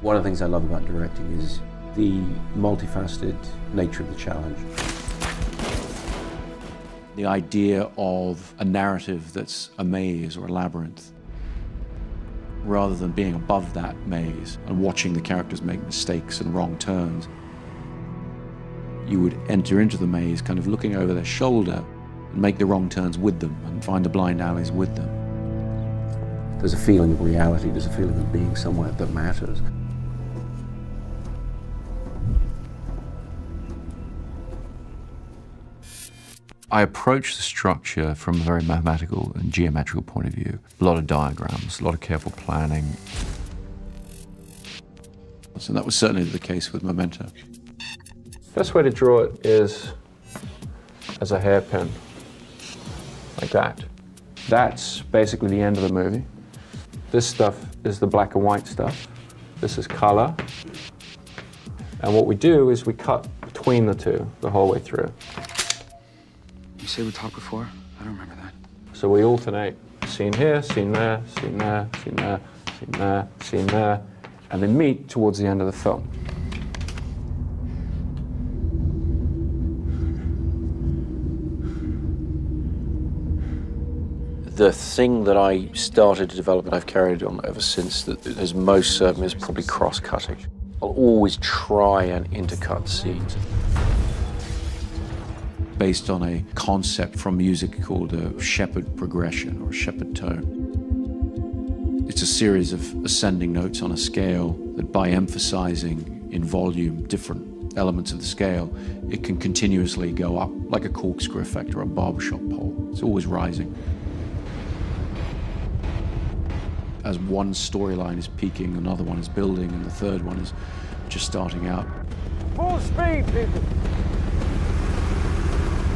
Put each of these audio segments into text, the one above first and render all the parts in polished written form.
One of the things I love about directing is the multifaceted nature of the challenge. The idea of a narrative that's a maze or a labyrinth, rather than being above that maze and watching the characters make mistakes and wrong turns. You would enter into the maze kind of looking over their shoulder and make the wrong turns with them and find the blind alleys with them. There's a feeling of reality, there's a feeling of being somewhere that matters. I approach the structure from a very mathematical and geometrical point of view. A lot of diagrams, a lot of careful planning. So that was certainly the case with Memento. Best way to draw it is as a hairpin, like that. That's basically the end of the movie. This stuff is the black and white stuff. This is color. And what we do is we cut between the two the whole way through. You say we talked before? I don't remember that. So we alternate scene here, scene there, scene there, scene there, scene there, scene there, and they meet towards the end of the film. The thing that I started to develop and I've carried on ever since that has most served me is probably cross-cutting. I'll always try and intercut scenes. Based on a concept from music called a shepherd progression or shepherd tone. It's a series of ascending notes on a scale that, by emphasizing in volume different elements of the scale, it can continuously go up like a corkscrew effect or a barbershop pole. It's always rising. As one storyline is peaking, another one is building, and the third one is just starting out. Full speed, people!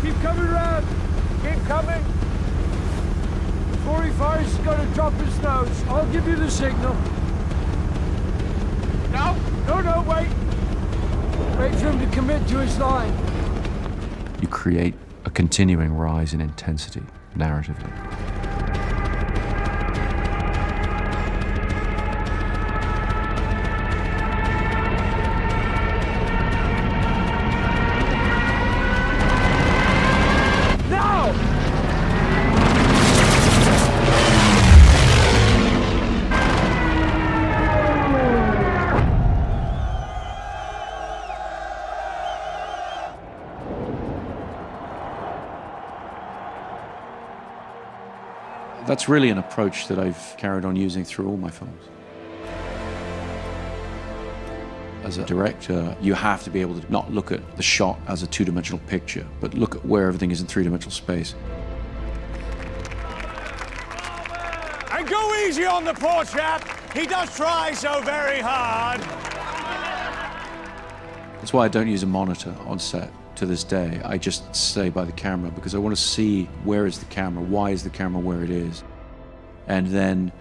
Keep coming round! Keep coming! 45's got to drop his nose. I'll give you the signal. No! No, no, wait! Wait for him to commit to his line. You create a continuing rise in intensity, narratively. That's really an approach that I've carried on using through all my films. As a director, you have to be able to not look at the shot as a two-dimensional picture, but look at where everything is in three-dimensional space. And go easy on the poor chap. He does try so very hard. That's why I don't use a monitor on set to this day. I just stay by the camera because I want to see where is the camera, why is the camera where it is, and then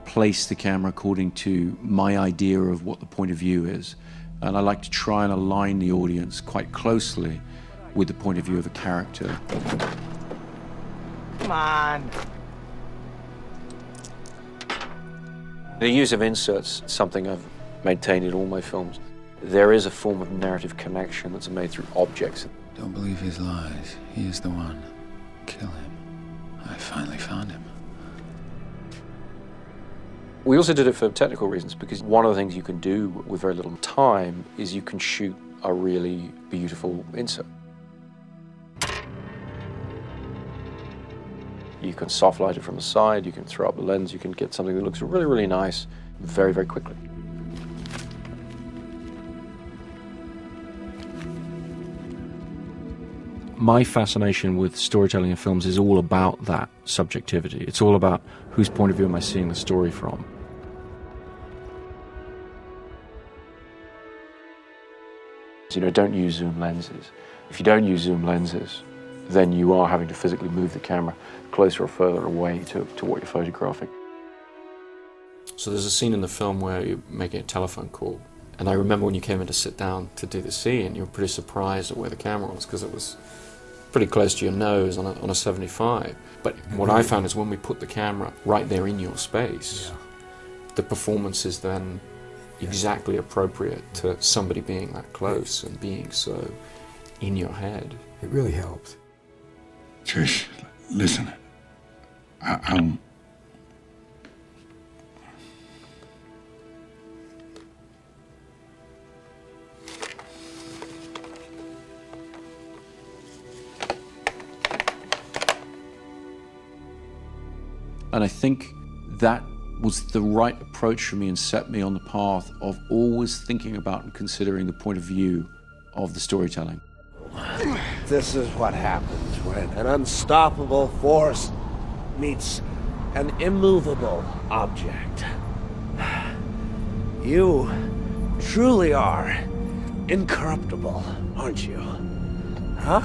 place the camera according to my idea of what the point of view is. And I like to try and align the audience quite closely with the point of view of a character. Come on. The use of inserts is something I've maintained in all my films. There is a form of narrative connection that's made through objects. Don't believe his lies. He is the one. Kill him. I finally found him. We also did it for technical reasons, because one of the things you can do with very little time is you can shoot a really beautiful insert. You can soft light it from the side, you can throw up the lens, you can get something that looks really, really nice very, very quickly. My fascination with storytelling in films is all about that subjectivity. It's all about whose point of view am I seeing the story from. You know, don't use zoom lenses. If you don't use zoom lenses, then you are having to physically move the camera closer or further away to what you're photographing. So there's a scene in the film where you're making a telephone call. And I remember when you came in to sit down to do the scene, you were pretty surprised at where the camera was, because it was pretty close to your nose on a 75. But what I found is when we put the camera right there in your space, the performance is then exactly appropriate to somebody being that close and being so in your head. It really helps. Trish, listen. I'm... And I think that was the right approach for me and set me on the path of always thinking about and considering the point of view of the storytelling. This is what happens when an unstoppable force meets an immovable object. You truly are incorruptible, aren't you? Huh?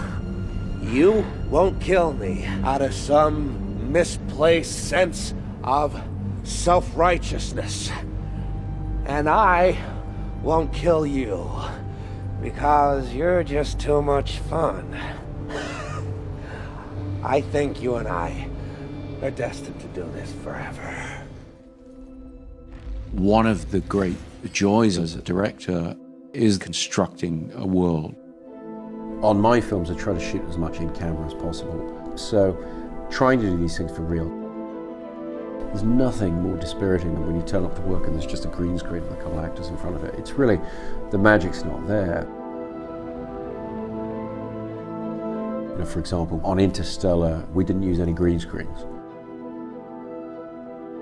You won't kill me out of some misplaced sense of self-righteousness. And I won't kill you because you're just too much fun. I think you and I are destined to do this forever. One of the great joys as a director is constructing a world. On my films, I try to shoot as much in camera as possible. So, trying to do these things for real. There's nothing more dispiriting than when you turn up to work and there's just a green screen with a couple of actors in front of it. It's really, the magic's not there. You know, for example, on Interstellar, we didn't use any green screens.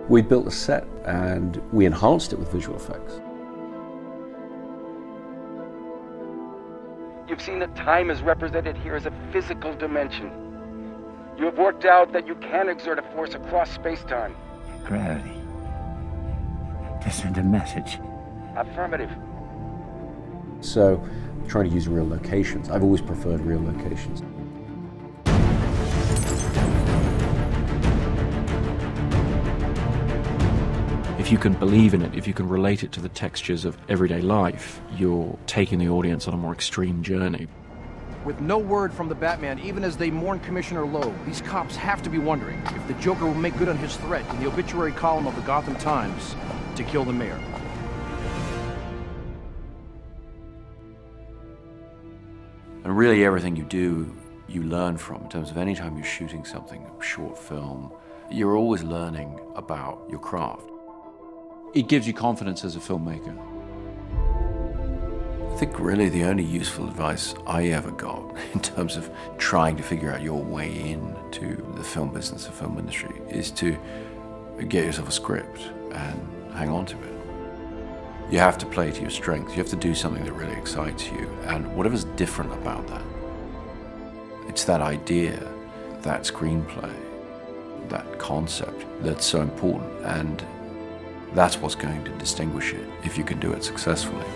We built a set and we enhanced it with visual effects. You've seen that time is represented here as a physical dimension. You have worked out that you can exert a force across space-time. Gravity. To send a message. Affirmative. So, trying to use real locations. I've always preferred real locations. If you can believe in it, if you can relate it to the textures of everyday life, you're taking the audience on a more extreme journey. With no word from the Batman, even as they mourn Commissioner Loeb, these cops have to be wondering if the Joker will make good on his threat in the obituary column of the Gotham Times to kill the mayor. And really everything you do, you learn from. In terms of any time you're shooting something, a short film, you're always learning about your craft. It gives you confidence as a filmmaker. I think really the only useful advice I ever got in terms of trying to figure out your way into the film business, the film industry, is to get yourself a script and hang on to it. You have to play to your strengths. You have to do something that really excites you, and whatever's different about that. It's that idea, that screenplay, that concept that's so important, and that's what's going to distinguish it if you can do it successfully.